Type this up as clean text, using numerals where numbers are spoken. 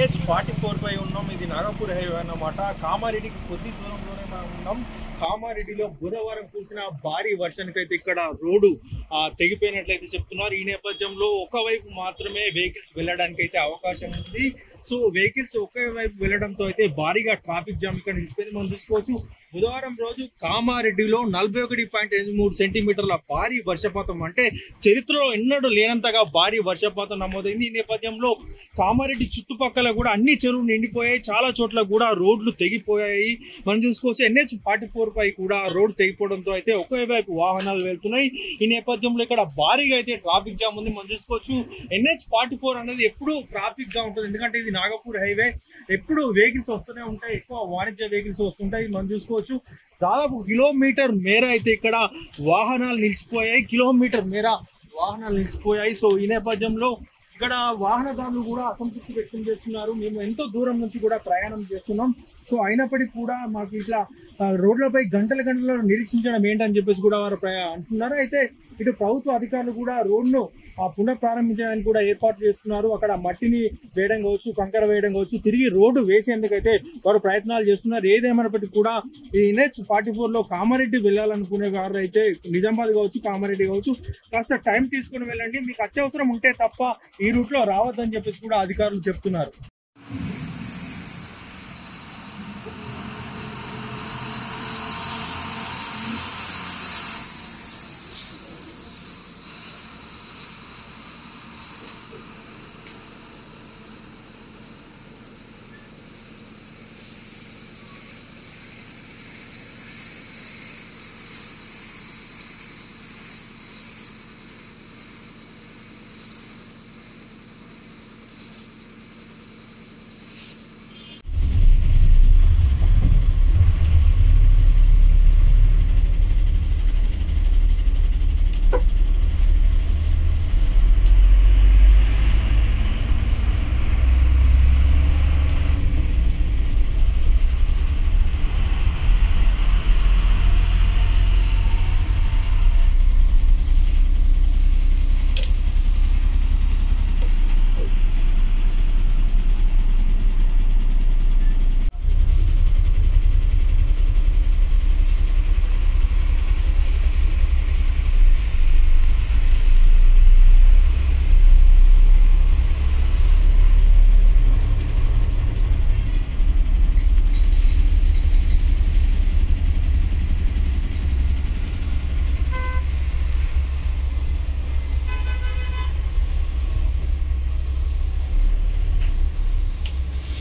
NH44 పై ఉన్నాం. ఇది Nagpur highway అన్నమాట. కామారెడ్డికి కొద్ది దూరంలోనే మనం ఉన్నాం. కామారెడ్డిలో బుధవారం కురిసిన భారీ వర్షానికి అయితే ఇక్కడ రోడ్డు తెగిపోయినట్లయితే చెప్తున్నారు. ఈ నేపథ్యంలో ఒకవైపు మాత్రమే వెహికల్స్ వెళ్ళడానికి అయితే అవకాశం ఉంది. సో వెహికల్స్ ఒకే వైపు వెళ్ళడంతో అయితే భారీగా ట్రాఫిక్ జామ్ ఇక్కడ నిలిచిపోయింది. మనం చూసుకోవచ్చు బుధవారం రోజు కామారెడ్డిలో 41.83 సెంటీమీటర్ల భారీ వర్షపాతం, అంటే చరిత్రలో ఎన్నడూ లేనంతగా భారీ వర్షపాతం నమోదైంది. ఈ నేపథ్యంలో కామారెడ్డి చుట్టుపక్కల కూడా అన్ని చెరువులు నిండిపోయాయి. చాలా చోట్ల కూడా రోడ్లు తెగిపోయాయి. మనం చూసుకోవచ్చు NH44 పై కూడా రోడ్డు తెగిపోవడంతో అయితే ఒకే వైపు వాహనాలు వెళ్తున్నాయి. ఈ నేపథ్యంలో ఇక్కడ భారీగా అయితే ట్రాఫిక్ జామ్ ఉంది. మనం చూసుకోవచ్చు NH44 అనేది ఎప్పుడు ట్రాఫిక్ గా ఉంటుంది, ఎందుకంటే ఇది నాగపూర్ హైవే. ఎప్పుడు వెహికల్స్ వస్తూనే ఉంటాయి, ఎక్కువ వాణిజ్య వెహికల్స్ వస్తుంటాయి. మనం చూసుకోవచ్చు దాదాపు కిలోమీటర్ మేర అయితే ఇక్కడ వాహనాలు నిలిచిపోయాయి. కిలోమీటర్ మేర వాహనాలు నిలిచిపోయాయి. సో ఈ నేపథ్యంలో ఇక్కడ వాహనదారులు కూడా అసంతృప్తి వ్యక్తం చేస్తున్నారు. మేము ఎంతో దూరం నుంచి కూడా ప్రయాణం చేస్తున్నాం, సో అయినప్పటికీ కూడా మాకు ఇట్లా రోడ్లపై గంటల నిరీక్షించడం ఏంటని చెప్పేసి కూడా వారు అంటున్నారు. అయితే ఇటు ప్రభుత్వ అధికారులు కూడా రోడ్ను పునఃప్రారంభించడానికి కూడా ఏర్పాటు చేస్తున్నారు. అక్కడ మట్టిని వేయడం కావచ్చు, కంకర వేయడం కావచ్చు, తిరిగి రోడ్డు వేసేందుకైతే వారు ప్రయత్నాలు చేస్తున్నారు. ఏదేమైనప్పటికీ కూడా ఈ NH44 లో కామారెడ్డి వెళ్ళాలనుకునే వారు అయితే నిజామాబాద్ కావచ్చు, కామారెడ్డి కావచ్చు, కాస్త టైం తీసుకుని వెళ్ళండి. మీకు అత్యవసరం ఉంటే తప్ప ఈ రూట్ లో రావద్దని చెప్పేసి కూడా అధికారులు చెప్తున్నారు.